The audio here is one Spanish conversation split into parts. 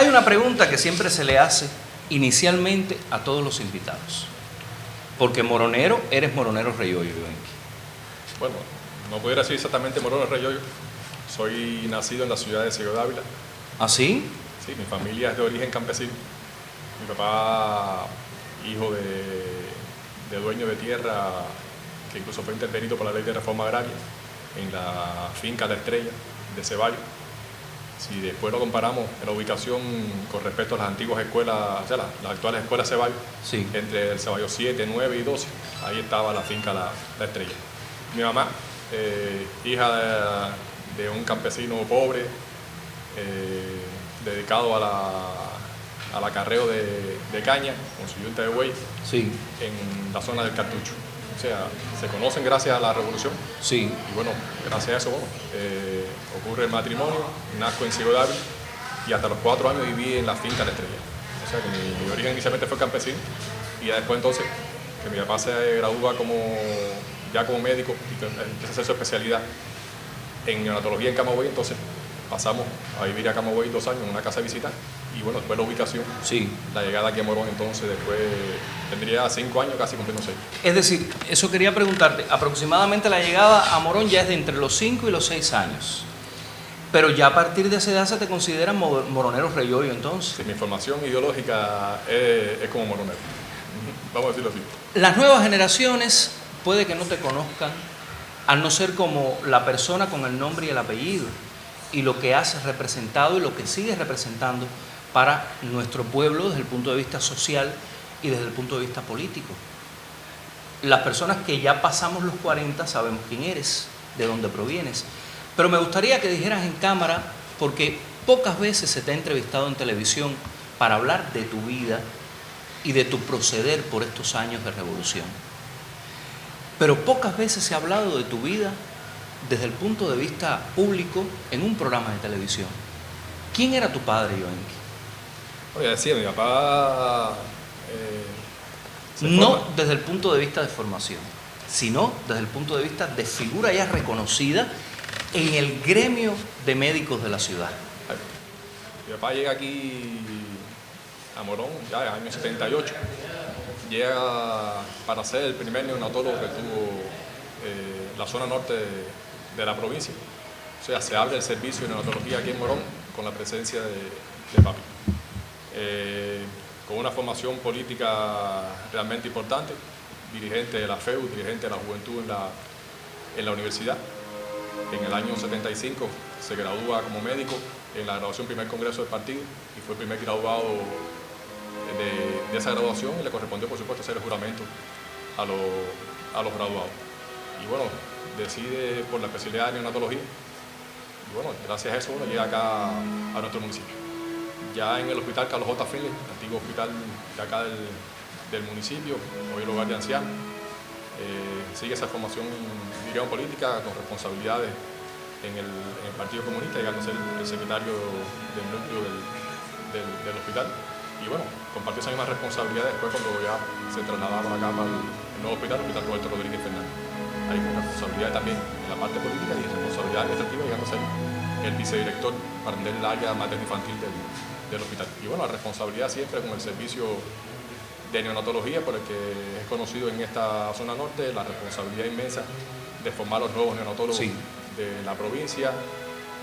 Hay una pregunta que siempre se le hace inicialmente a todos los invitados. Porque moronero, eres moronero Reyoyo, Yoenki. Bueno, no pudiera decir exactamente moronero Reyoyo. Soy nacido en la ciudad de Ciego de Ávila. ¿Ah, sí? Sí, mi familia es de origen campesino. Mi papá, hijo de dueño de tierra, que incluso fue intervenido por la ley de reforma agraria en la finca La Estrella de Ceballos. Si después lo comparamos en la ubicación con respecto a las antiguas escuelas, o sea, las actuales escuelas Ceballos, Sí. entre el Ceballos 7, 9 y 12, ahí estaba la finca La Estrella. Mi mamá, hija de un campesino pobre, dedicado al acarreo de caña con su yunta de buey, Sí. en la zona del Cartucho. O sea, se conocen gracias a la revolución. Sí. Y bueno, gracias a eso, ocurre el matrimonio, nazco en Ciego de Ávila y hasta los 4 años viví en la finca La Estrella. O sea, que mi origen inicialmente fue campesino y ya después entonces, que mi papá se gradúa ya como médico y que empieza a hacer su especialidad en neonatología en Camagüey, entonces pasamos a vivir a Camagüey 2 años en una casa de visita y bueno, después la ubicación, Sí. la llegada aquí a Morón, entonces después tendría 5 años, casi cumpliendo 6. Es decir, eso quería preguntarte, aproximadamente la llegada a Morón ya es de entre los 5 y los 6 años. Pero ya a partir de esa edad se te consideran moroneros Reyoyo, entonces. Sí, mi formación ideológica es como moronero. Vamos a decirlo así. Las nuevas generaciones puede que no te conozcan, al no ser como la persona con el nombre y el apellido, y lo que has representado y lo que sigues representando para nuestro pueblo desde el punto de vista social y desde el punto de vista político. Las personas que ya pasamos los 40 sabemos quién eres, de dónde provienes, pero me gustaría que dijeras en cámara, porque pocas veces se te ha entrevistado en televisión para hablar de tu vida y de tu proceder por estos años de revolución. Pero pocas veces se ha hablado de tu vida desde el punto de vista público en un programa de televisión. ¿Quién era tu padre, Yoenki? Oye, decía, mi papá No desde el punto de vista de formación, sino desde el punto de vista de figura ya reconocida en el gremio de médicos de la ciudad. Mi papá llega aquí a Morón, ya en el año 78. Llega para ser el primer neonatólogo que tuvo la zona norte de la provincia. O sea, se abre el servicio de neonatología aquí en Morón con la presencia de papi. Con una formación política realmente importante, dirigente de la FEU, dirigente de la juventud en la universidad. En el año 75 se gradúa como médico en la graduación primer congreso del partido y fue el primer graduado de esa graduación y le correspondió, por supuesto, hacer el juramento a los graduados. Y bueno, decide por la especialidad de neonatología y bueno, gracias a eso llega acá a nuestro municipio. Ya en el hospital Carlos J. Finley, antiguo hospital de acá del municipio, hoy el hogar de ancianos, sigue esa formación, digamos, política con responsabilidades en el Partido Comunista, llegando a ser el secretario del núcleo del hospital. Y bueno, compartió esa misma responsabilidad después cuando ya se trasladaron acá para el nuevo hospital Roberto Rodríguez Fernández. Hay una responsabilidad también en la parte política y responsabilidad administrativa, llegando a ser el vicedirector para atender el área materno-infantil del hospital. Y bueno, la responsabilidad siempre con el servicio de neonatología, por el que es conocido en esta zona norte, la responsabilidad inmensa de formar los nuevos neonatólogos Sí. de la provincia,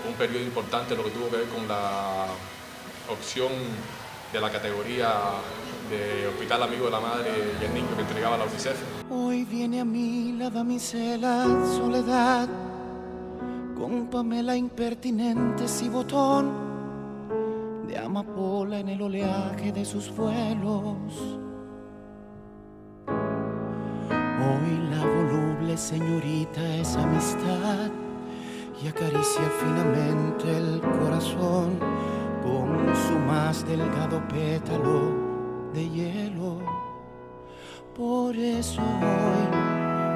un periodo importante lo que tuvo que ver con la opción de la categoría de Hospital Amigo de la Madre y el Niño que entregaba la UNICEF. Hoy viene a mí la damisela Soledad, con Pamela impertinente y botón de amapola en el oleaje de sus vuelos. Hoy la voluble señorita es amistad y acaricia finamente el corazón con su más delgado pétalo de hielo. Por eso hoy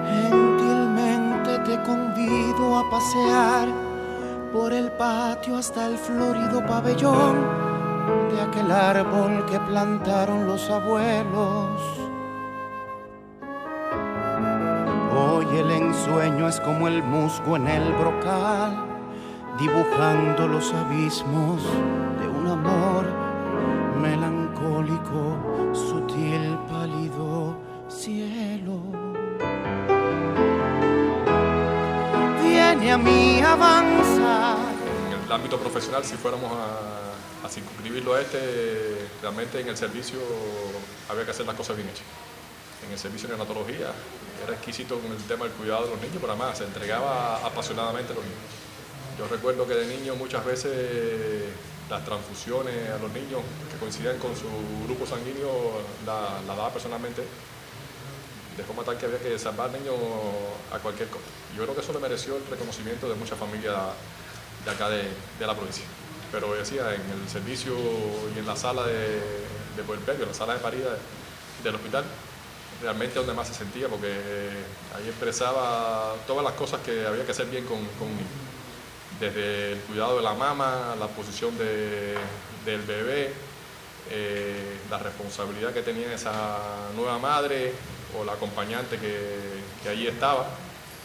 gentilmente te convido a pasear por el patio hasta el florido pabellón de aquel árbol que plantaron los abuelos. Hoy el ensueño es como el musgo en el brocal, dibujando los abismos de un amor melancólico, sutil, pálido cielo. Viene a mí, avanza. En el ámbito profesional, si fuéramos a circunscribirlo a realmente en el servicio había que hacer las cosas bien hechas. En el servicio de neonatología era exquisito con el tema del cuidado de los niños, pero además se entregaba apasionadamente a los niños. Yo recuerdo que de niño muchas veces las transfusiones a los niños que coincidían con su grupo sanguíneo la daba personalmente, de forma tal que había que salvar al niño a cualquier costo. Yo creo que eso le mereció el reconocimiento de muchas familias de acá de la provincia. Pero decía, en el servicio y en la sala de puerperio, en la sala de parida del hospital, realmente donde más se sentía, porque ahí expresaba todas las cosas que había que hacer bien con un niño. Desde el cuidado de la mama, la posición del bebé, la responsabilidad que tenía esa nueva madre o la acompañante que allí estaba,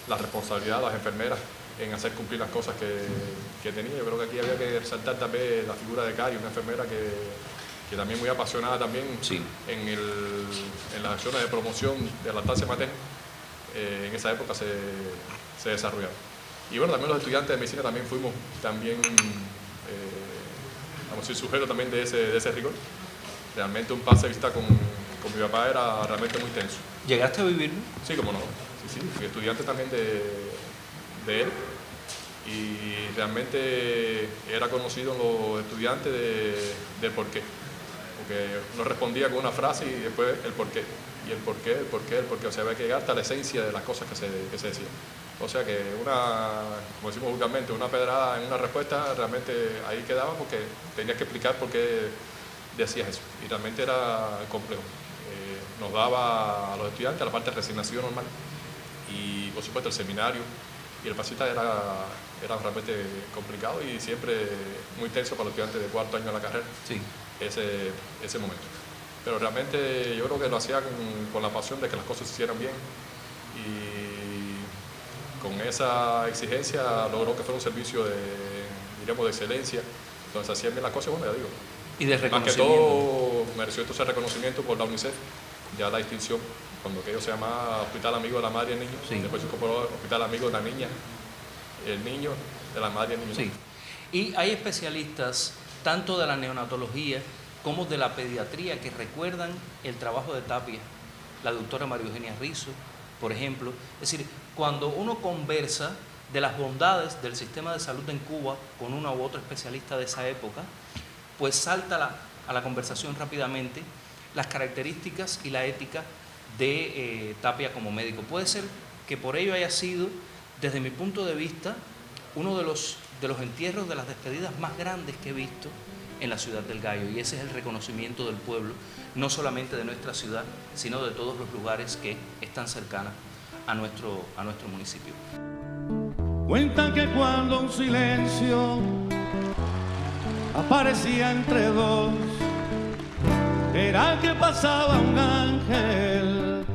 la responsabilidad de las enfermeras en hacer cumplir las cosas que tenía. Yo creo que aquí había que resaltar también la figura de Cari, una enfermera que también muy apasionada también Sí. en las acciones de promoción de la lactancia materna. En esa época se desarrollaba. Y bueno, también los estudiantes de medicina también fuimos también, vamos a decir, sujetos también de ese rigor. Realmente un pase de vista con mi papá era realmente muy tenso. ¿Llegaste a vivirlo? Sí, cómo no. Sí, fui estudiante también de él y realmente era conocido en los estudiantes de por qué. Porque uno respondía con una frase y después el por qué. Y el por qué, el por qué, el por qué. O sea, había que llegar hasta la esencia de las cosas que se decían. O sea que como decimos vulgarmente, una pedrada en una respuesta realmente ahí quedaba porque tenías que explicar por qué decías eso. Y realmente era complejo. Nos daba a los estudiantes la parte de resignación normal y por supuesto el seminario y el pasita era realmente complicado y siempre muy tenso para los estudiantes de cuarto año de la carrera. Sí. Ese momento. Pero realmente yo creo que lo hacía con la pasión de que las cosas se hicieran bien y con esa exigencia logró que fuera un servicio de excelencia, donde se hacían bien las cosas, bueno, ya digo. Y de Más que reconocimiento. todo mereció ese reconocimiento por la UNICEF, ya la distinción, cuando aquello se llamaba Hospital Amigo de la Madre y el Niño, Sí. después se incorporó Hospital Amigo de la Niña, el niño, de la madre y el niño. Sí. Y hay especialistas, tanto de la neonatología como de la pediatría, que recuerdan el trabajo de Tapia, la doctora María Eugenia Rizzo, por ejemplo. Es decir, cuando uno conversa de las bondades del sistema de salud en Cuba con uno u otro especialista de esa época, pues salta a la conversación rápidamente las características y la ética de Tapia como médico. Puede ser que por ello haya sido, desde mi punto de vista, uno de los entierros, de las despedidas más grandes que he visto en la ciudad del Gallo, y ese es el reconocimiento del pueblo, no solamente de nuestra ciudad, sino de todos los lugares que están cercanos a nuestro municipio. Cuentan que cuando un silencio aparecía entre dos, era que pasaba un ángel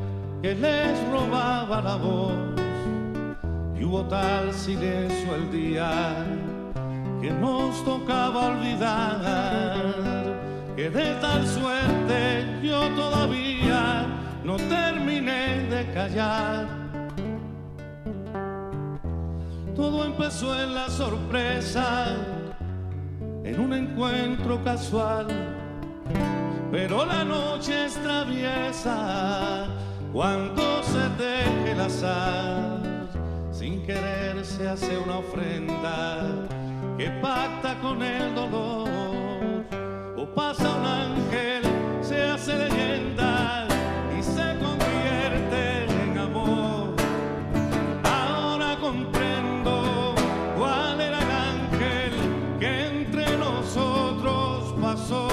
que les robaba la voz. Y hubo tal silencio el día que nos tocaba olvidar, que de tal suerte yo todavía no terminé de callar. Todo empezó en la sorpresa, en un encuentro casual, pero la noche es traviesa cuando se teje el azar. Sin querer se hace una ofrenda que pacta con el dolor, o pasa un ángel, se hace leyenda y se convierte en amor. Ahora comprendo cuál era el ángel que entre nosotros pasó.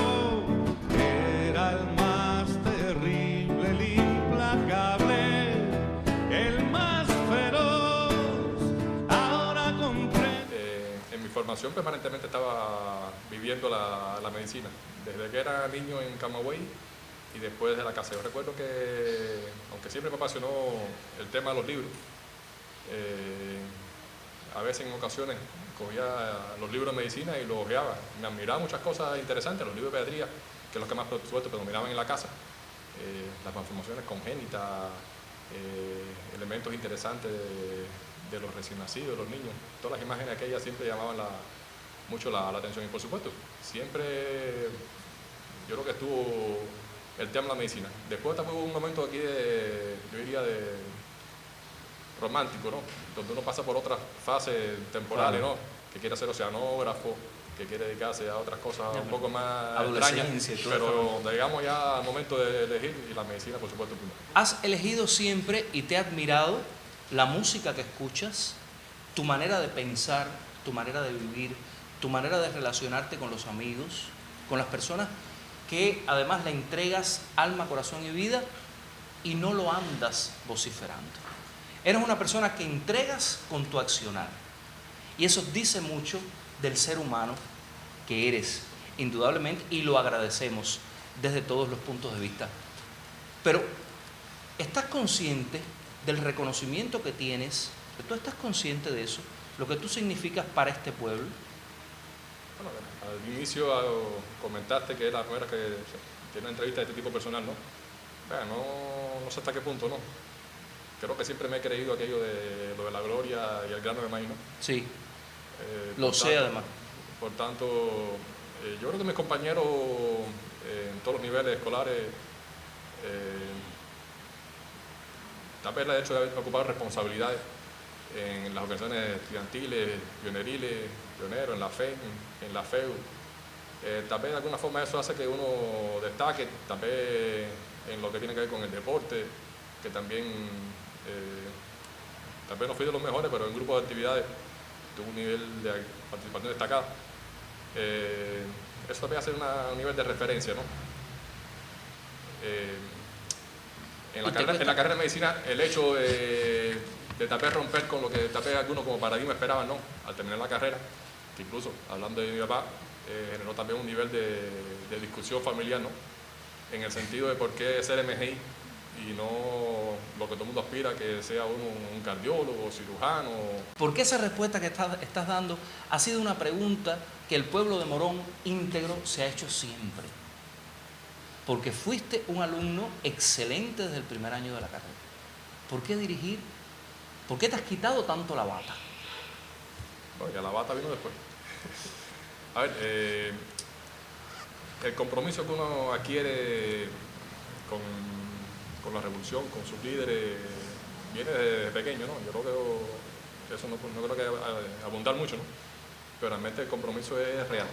Era el más terrible, el implacable, el más feroz. Ahora comprendo. En mi formación permanentemente estaba viviendo la medicina, desde que era niño en Camagüey y después de la casa. Yo recuerdo que, aunque siempre me apasionó el tema de los libros, a veces en ocasiones cogía los libros de medicina y los hojeaba. Me admiraba muchas cosas interesantes, los libros de pediatría, que es lo que más, por supuesto, predominaban en la casa. Las malformaciones congénitas, elementos interesantes de los recién nacidos, de los niños, todas las imágenes aquellas siempre llamaban mucho la atención. Y por supuesto, siempre yo creo que estuvo el tema de la medicina. Después también hubo un momento aquí yo diría de romántico, ¿no? Donde uno pasa por otras fases temporales, ¿no? Que quiere ser oceanógrafo, que quiere dedicarse a otras cosas un poco más extrañas, pero llegamos ya al momento de elegir y la medicina, por supuesto, primero. ¿Has elegido siempre y te ha admirado la música que escuchas, tu manera de pensar, tu manera de vivir, tu manera de relacionarte con los amigos, con las personas que además le entregas alma, corazón y vida y no lo andas vociferando? Eres una persona que entregas con tu accionar y eso dice mucho del ser humano que eres, indudablemente, y lo agradecemos desde todos los puntos de vista. Pero, ¿estás consciente del reconocimiento que tienes? ¿Tú estás consciente de eso? Lo que tú significas para este pueblo. Bueno, al inicio comentaste que era primera que tiene una entrevista de este tipo personal, ¿no? Bueno, no sé hasta qué punto, ¿no? Creo que siempre me he creído aquello de lo de la gloria y el grano de maíz, ¿no? Sí, lo sé además. Por tanto, yo creo que mis compañeros en todos los niveles escolares, tal vez el hecho de haber ocupado responsabilidades en las organizaciones estudiantiles, pioneros, en la FE, en la FEU, tal vez de alguna forma eso hace que uno destaque, tal vez en lo que tiene que ver con el deporte, que también, tal vez no fui de los mejores, pero en grupos de actividades tuve un nivel de participación destacado. Eso también hace un nivel de referencia, ¿no? En la carrera de medicina, el hecho de tal vez romper con lo que tal vez algunos como paradigma esperaban, ¿no? Al terminar la carrera, que incluso hablando de mi papá, generó también un nivel de discusión familiar, ¿no? En el sentido de por qué ser MGI y no lo que todo el mundo aspira, que sea uno un cardiólogo, cirujano. ¿Por qué esa respuesta que estás dando ha sido una pregunta que el pueblo de Morón íntegro se ha hecho siempre? Porque fuiste un alumno excelente desde el primer año de la carrera. ¿Por qué dirigir? ¿Por qué te has quitado tanto la bata? Bueno, ya la bata vino después. A ver, el compromiso que uno adquiere con la revolución, con sus líderes, viene desde pequeño, ¿no? Yo creo que eso no creo que abundar mucho, ¿no? Pero realmente el compromiso es real.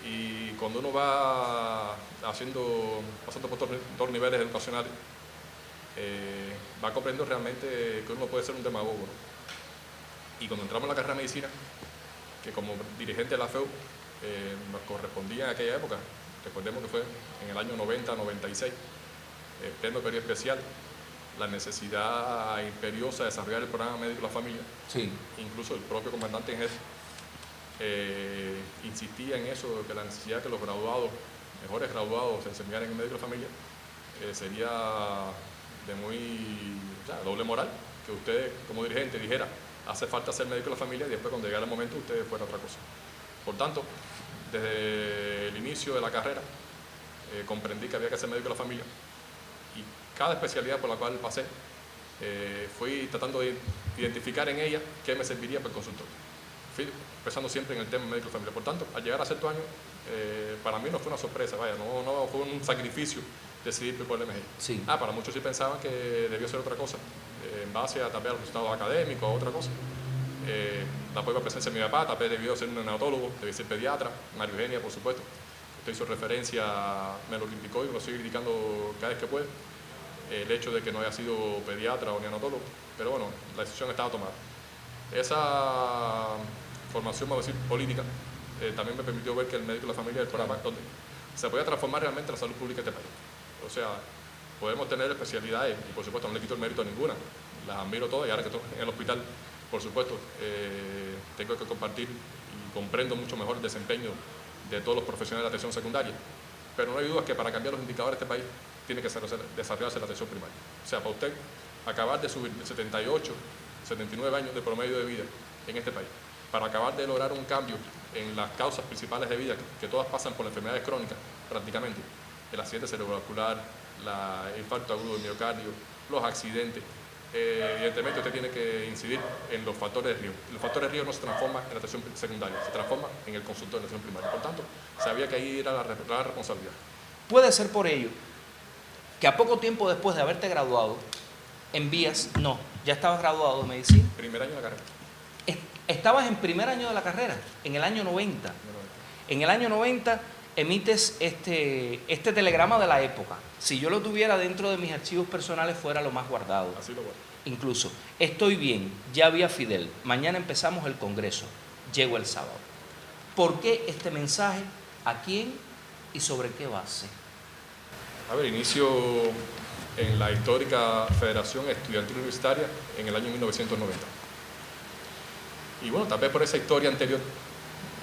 Y cuando uno va pasando por todos los niveles educacionales, va comprendiendo realmente que uno puede ser un demagogo, ¿no? Y cuando entramos en la carrera de medicina, que como dirigente de la FEU nos correspondía en aquella época, recordemos que fue en el año 90-96, pleno periodo especial, la necesidad imperiosa de desarrollar el programa médico de la familia. Sí. Incluso el propio comandante en jefe insistía en eso, que la necesidad de que los graduados, mejores graduados, se enseñaran en el médico de la familia, sería de doble moral, que usted como dirigente dijera, hace falta ser médico de la familia, y después cuando llegara el momento usted fuera otra cosa. Por tanto, desde el inicio de la carrera, comprendí que había que ser médico de la familia, y cada especialidad por la cual pasé, fui tratando de identificar en ella qué me serviría para el consultorio. Fui pensando siempre en el tema médico de familia. Por tanto, al llegar a sexto año, para mí no fue una sorpresa, no fue un sacrificio decidir por el MGI. Sí. Para muchos sí pensaban que debió ser otra cosa, en base a tal vez a los resultados académicos o otra cosa. La prueba presencia de mi papá, tal vez debió ser un neonatólogo, debió ser pediatra, María Eugenia, por supuesto. Usted hizo referencia, me lo criticó y me lo sigue criticando cada vez que puede, el hecho de que no haya sido pediatra o neonatólogo, pero bueno, la decisión estaba tomada. Esa formación, vamos a decir, política, también me permitió ver que el médico de la familia es el programa donde se podía transformar realmente la salud pública de este país. O sea, podemos tener especialidades, y por supuesto no le quito el mérito a ninguna, las admiro todas, y ahora que estoy en el hospital, por supuesto, tengo que compartir y comprendo mucho mejor el desempeño de todos los profesionales de atención secundaria. Pero no hay duda que para cambiar los indicadores de este país tiene que desarrollarse la atención primaria. O sea, para usted acabar de subir de 78, 79 años de promedio de vida en este país, para acabar de lograr un cambio en las causas principales de vida, que todas pasan por las enfermedades crónicas prácticamente, el accidente cerebrovascular, el infarto agudo del miocardio, los accidentes, evidentemente usted tiene que incidir en los factores de riesgo. Los factores de riesgo no se transforman en la atención secundaria, se transforman en el consultorio de atención primaria. Por tanto, sabía que ahí era la responsabilidad. Puede ser por ello que a poco tiempo después de haberte graduado, ya estabas graduado de medicina. Primer año de la carrera. Estabas en primer año de la carrera, en el año 90. En el año 90 emites este telegrama de la época. Si yo lo tuviera dentro de mis archivos personales, fuera lo más guardado. Así lo guardo. Incluso, estoy bien, ya vi a Fidel, mañana empezamos el Congreso, llego el sábado. ¿Por qué este mensaje? ¿A quién y sobre qué base? A ver, inicio en la histórica Federación Estudiantil Universitaria en el año 1990. Y bueno, tal vez por esa historia anterior,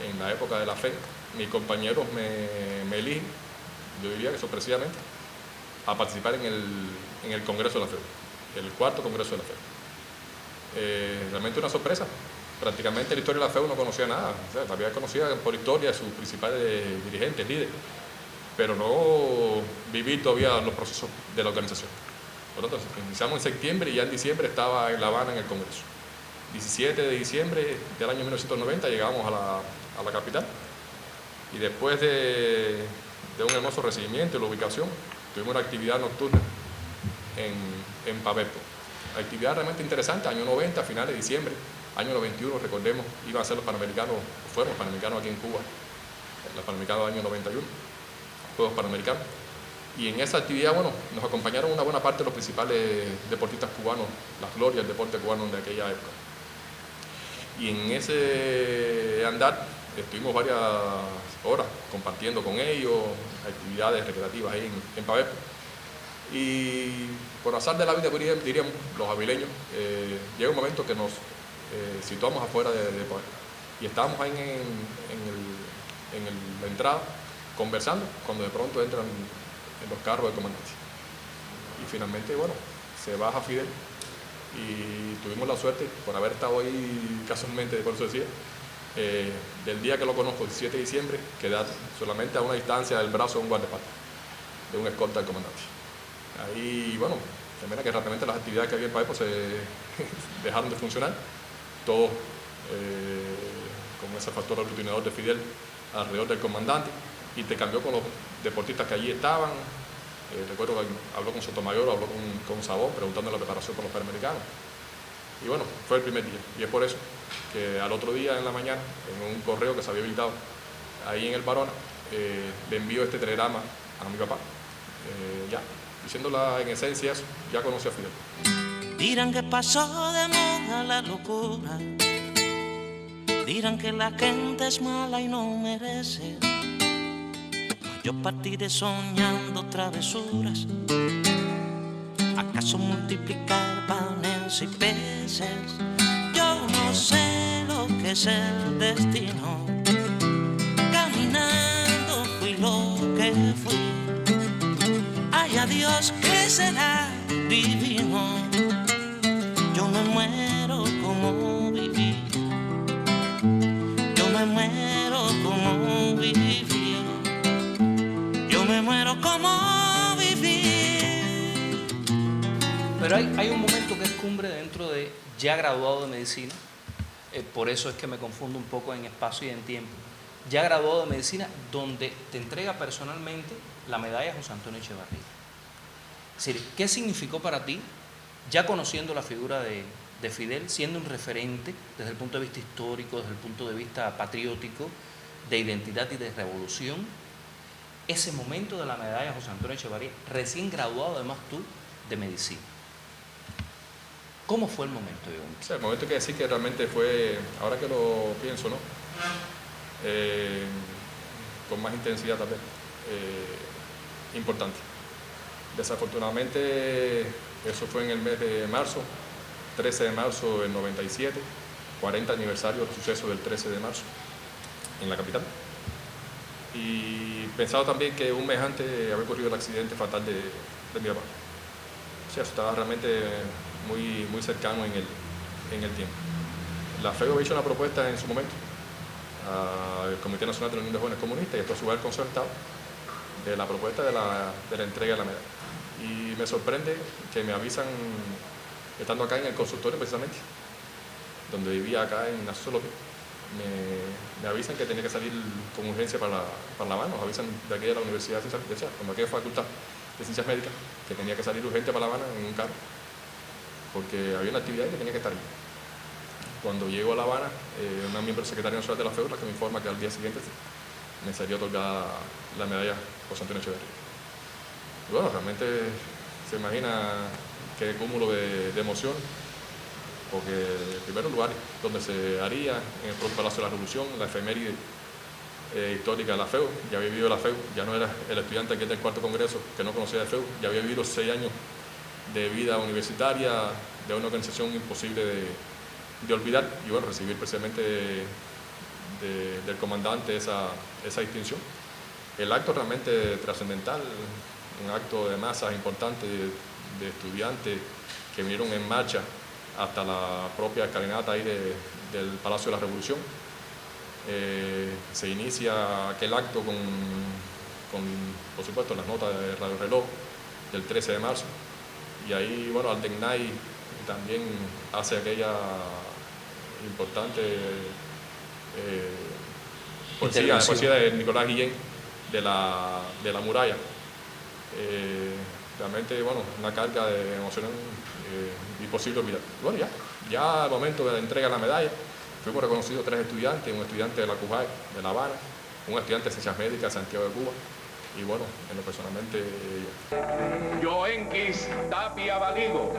en la época de la FE, mis compañeros me eligen, yo diría que sorpresivamente, a participar en el Congreso de la FE, el cuarto Congreso de la FE. Realmente una sorpresa. Prácticamente la historia de la FE no conocía nada, o sea, todavía conocía por historia a sus principales dirigentes, líderes, pero no vivir todavía los procesos de la organización. Por lo tanto, iniciamos en septiembre y ya en diciembre estaba en La Habana en el Congreso. 17 de diciembre del año 1990 llegamos a la capital y después de un hermoso recibimiento y la ubicación, tuvimos una actividad nocturna en Pabepo. Actividad realmente interesante, año 90, finales de diciembre, año 91, recordemos, iban a ser los Panamericanos, fueron los Panamericanos aquí en Cuba, los Panamericanos del año 91, Juegos Panamericanos. Y en esa actividad, bueno, nos acompañaron una buena parte de los principales deportistas cubanos, las glorias del deporte cubano de aquella época. Y en ese andar estuvimos varias horas compartiendo con ellos, actividades recreativas ahí en Pabepo. Y por azar de la vida, diríamos, los avileños, llega un momento que nos situamos afuera de Pabepo. Y estábamos ahí en la entrada conversando, cuando de pronto entran en los carros del comandante. Y finalmente, bueno, se baja Fidel y tuvimos la suerte, por haber estado ahí casualmente, por eso decía, del día que lo conozco, el 7 de diciembre, quedar solamente a una distancia del brazo de un guardaespaldas, de un escolta del comandante. Ahí, bueno, también que rápidamente las actividades que había en Pabepo se dejaron de funcionar, todos con ese factor aglutinador de Fidel alrededor del comandante, y te cambió con los deportistas que allí estaban. Recuerdo que habló con Sotomayor, habló con Sabón, preguntando la preparación por los Panamericanos. Y bueno, fue el primer día. Y es por eso que al otro día en la mañana, en un correo que se había habilitado ahí en el Barona, le envío este telegrama a mi papá, diciéndola en esencia eso, ya conocí a Fidel. Dirán que pasó de moda la locura, dirán que la gente es mala y no merece. Yo partiré soñando travesuras, acaso multiplicar panes y peces. Yo no sé lo que es el destino, caminando fui lo que fui. Ay, adiós, que será divino. Yo me muero como viví, yo me muero como viví. Yo me muero como vivir. Pero hay un momento que es cumbre dentro de ya graduado de medicina, por eso es que me confundo un poco en espacio y en tiempo. Ya graduado de medicina, donde te entrega personalmente la medalla José Antonio Echevarría. Es decir, ¿qué significó para ti, ya conociendo la figura de Fidel, siendo un referente desde el punto de vista histórico, desde el punto de vista patriótico, de identidad y de revolución, ese momento de la medalla José Antonio Echevarría, recién graduado además tú de medicina? ¿Cómo fue el momento, Iván? O sea, el momento que decir que realmente fue, ahora que lo pienso, ¿no? Con más intensidad tal vez, importante. Desafortunadamente, eso fue en el mes de marzo, 13 de marzo del 97, 40 aniversario del suceso del 13 de marzo en la capital. Y pensaba también que un mes antes había ocurrido el accidente fatal de mi papá. O sea, estaba realmente muy cercano en el tiempo. La FEU había hecho una propuesta en su momento al Comité Nacional de la Unión de Jóvenes Comunistas y esto a su vez concertado de la propuesta de la entrega de la medalla. Y me sorprende que me avisan, estando acá en el consultorio precisamente, donde vivía acá en Narciso López, me avisan que tenía que salir con urgencia para La Habana, nos avisan de aquí de la Universidad de Ciencias, cuando aquella facultad de Ciencias Médicas, que tenía que salir urgente para La Habana en un carro, porque había una actividad que tenía que estar ahí. Cuando llego a La Habana, una miembro secretaria nacional de la FEU, la que me informa que al día siguiente me sería otorgada la medalla José Antonio Echeverría. Y bueno, realmente se imagina qué cúmulo de emoción, porque en primer lugar donde se haría, en el propio Palacio de la Revolución, la efeméride histórica de la FEU, ya había vivido la FEU, ya no era el estudiante que es del cuarto congreso, que no conocía de FEU, ya había vivido 6 años de vida universitaria, de una organización imposible de olvidar, y bueno, recibir precisamente del comandante esa distinción. El acto realmente trascendental, un acto de masas importante de estudiantes que vinieron en marcha hasta la propia escalinata ahí del Palacio de la Revolución. Se inicia aquel acto con, por supuesto, las notas de Radio Reloj del 13 de marzo, y ahí, bueno, Aldenay también hace aquella importante poesía de Nicolás Guillén de la muralla. Realmente, bueno, una carga de emoción imposible olvidar. Bueno, ya al momento de la entrega de la medalla, fuimos reconocidos 3 estudiantes, un estudiante de la CUJAE de La Habana, un estudiante de Ciencias Médicas de Santiago de Cuba, y bueno, en lo personalmente Yoenquis Tapia Valido,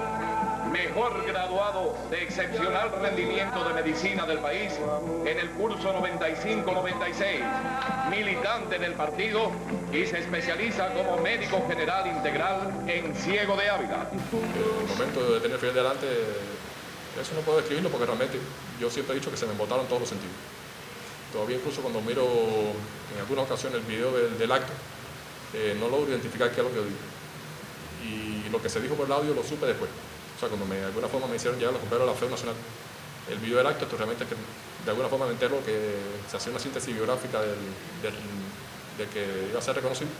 mejor graduado de excepcional rendimiento de medicina del país en el curso 95-96, militante del partido y se especializa como médico general integral en Ciego de Ávila. El momento de tener Fidel delante, eso no puedo describirlo porque realmente yo siempre he dicho que se me embotaron todos los sentidos. Todavía incluso cuando miro en alguna ocasión el video del acto, no logro identificar qué es lo que digo. Y lo que se dijo por el audio lo supe después. O sea, cuando de alguna forma me hicieron llegar los compañeros de la FEU Nacional el video del acto, esto realmente es que de alguna forma me entero que se hacía una síntesis biográfica de que iba a ser reconocido.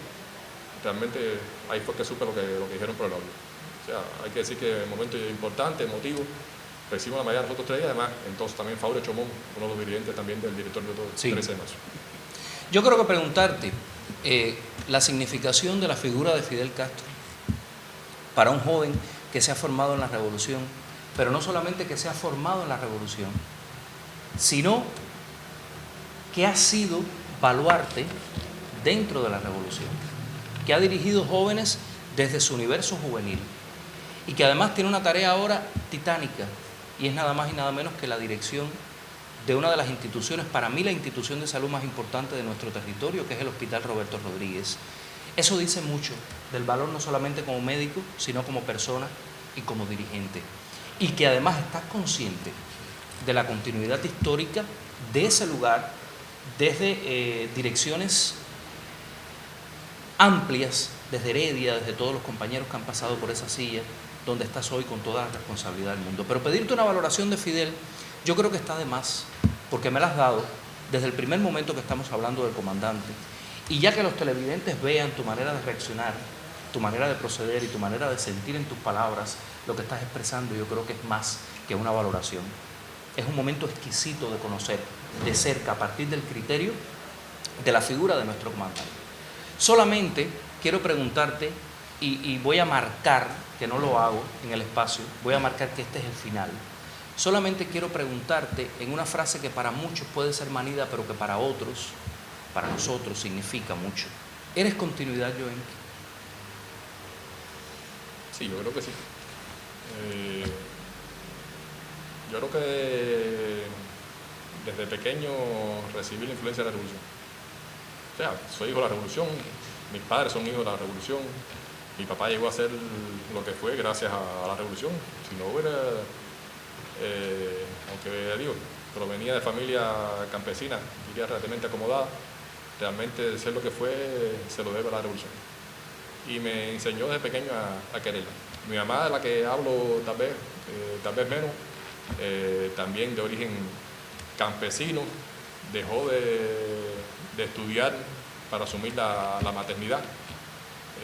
Realmente ahí fue que supe lo que dijeron por el audio. O sea, hay que decir que en un momento importante, emotivo, recibimos la medalla nosotros 3 y además entonces también Faurio Chomón, uno de los dirigentes también del directorio del 13 de marzo. Yo creo que preguntarte la significación de la figura de Fidel Castro para un joven que se ha formado en la revolución, pero no solamente que se ha formado en la revolución, sino que ha sido baluarte dentro de la revolución, que ha dirigido jóvenes desde su universo juvenil y que además tiene una tarea ahora titánica, y es nada más y nada menos que la dirección de una de las instituciones, para mí la institución de salud más importante de nuestro territorio, que es el Hospital Roberto Rodríguez. Eso dice mucho del valor no solamente como médico, sino como persona y como dirigente. Y que además estás consciente de la continuidad histórica de ese lugar desde direcciones amplias, desde Heredia, desde todos los compañeros que han pasado por esa silla, donde estás hoy con toda la responsabilidad del mundo. Pero pedirte una valoración de Fidel, yo creo que está de más, porque me la has dado desde el primer momento que estamos hablando del comandante, y ya que los televidentes vean tu manera de reaccionar, tu manera de proceder y tu manera de sentir en tus palabras lo que estás expresando, yo creo que es más que una valoración. Es un momento exquisito de conocer de cerca, a partir del criterio de la figura de nuestro comandante. Solamente quiero preguntarte, y voy a marcar, que no lo hago en el espacio, voy a marcar que este es el final. Solamente quiero preguntarte en una frase que para muchos puede ser manida, pero que para otros, para nosotros, significa mucho. ¿Eres continuidad, Yoenqui? Sí, yo creo que sí. Yo creo que desde pequeño recibí la influencia de la revolución. O sea, soy hijo de la revolución, mis padres son hijos de la revolución, mi papá llegó a ser lo que fue gracias a la revolución. Si no hubiera, aunque digo, provenía de familia campesina, diría relativamente acomodada, realmente ser lo que fue se lo debe a la revolución. Y me enseñó desde pequeño a quererla. Mi mamá, de la que hablo tal vez menos, también de origen campesino, dejó de estudiar para asumir la maternidad.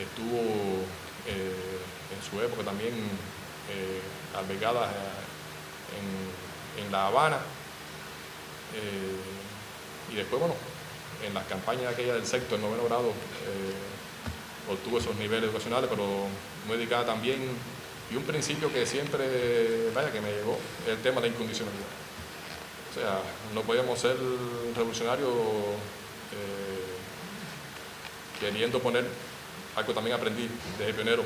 Estuvo en su época también albergada en La Habana, y después, bueno, en las campañas aquellas del sexto, el 9º grado, obtuvo esos niveles educacionales, pero muy dedicada también, y un principio que siempre, vaya, que me llegó, el tema de la incondicionalidad. O sea, no podíamos ser revolucionarios queriendo poner algo también aprendí desde pionero,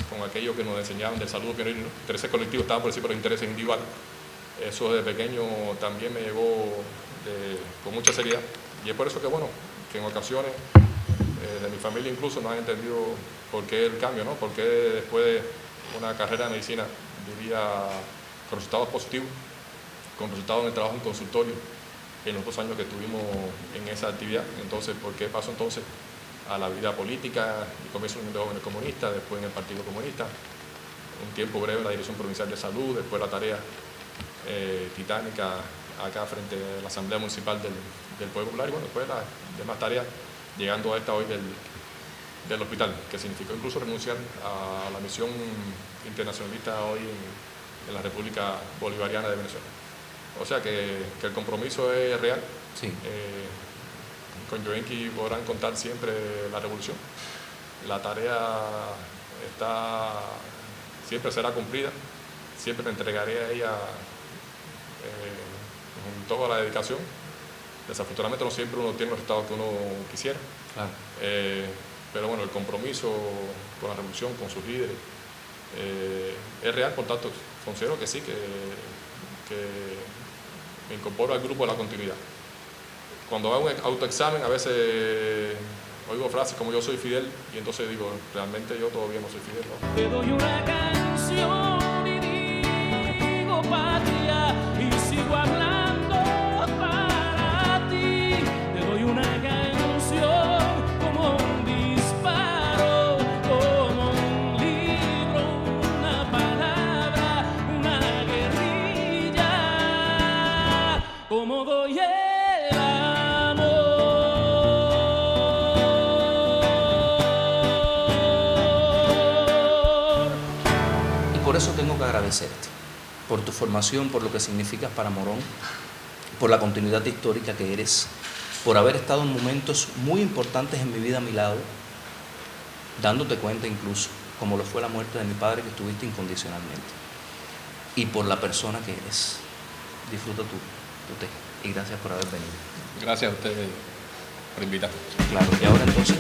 con aquello que nos enseñaban del saludo pionero, ¿no? Intereses colectivos estaban por encima de los intereses individuales. Eso desde pequeño también me llegó con mucha seriedad. Y es por eso que, bueno, que en ocasiones de mi familia incluso no han entendido por qué el cambio, ¿no? Por qué después de una carrera de medicina diría con resultados positivos, con resultados en el trabajo en consultorio, en los 2 años que estuvimos en esa actividad. Entonces, ¿por qué pasó entonces a la vida política y comienzo en el Movimiento Jóvenes Comunistas, después en el Partido Comunista, un tiempo breve en la Dirección Provincial de Salud, después la tarea titánica acá frente a la Asamblea Municipal del Poder Popular, y bueno, después las demás tareas, llegando a esta hoy del hospital, que significó incluso renunciar a la misión internacionalista hoy en la República Bolivariana de Venezuela. O sea que el compromiso es real. Sí. Con Yoenki podrán contar siempre la revolución. La tarea siempre será cumplida, siempre me entregaré a ella con toda la dedicación. Desafortunadamente no siempre uno tiene los resultados que uno quisiera. Claro. Pero bueno, el compromiso con la revolución, con sus líderes, es real. Por tanto, considero que sí, que me incorporo al grupo de la continuidad. Cuando hago un autoexamen, a veces oigo frases como yo soy Fidel, y entonces digo, realmente yo todavía no soy Fidel, ¿no? Te doy una canción y digo patria y sigo hablando para ti. Te doy una canción como un disparo, como un libro, una palabra, una guerrilla, como doy el amor. Y por eso tengo que agradecerte, por tu formación, por lo que significas para Morón, por la continuidad histórica que eres, por haber estado en momentos muy importantes en mi vida a mi lado, dándote cuenta incluso, como lo fue la muerte de mi padre, que estuviste incondicionalmente, y por la persona que eres. Disfruta tu té y gracias por haber venido. Gracias a ustedes por invitarme. Claro, y ahora entonces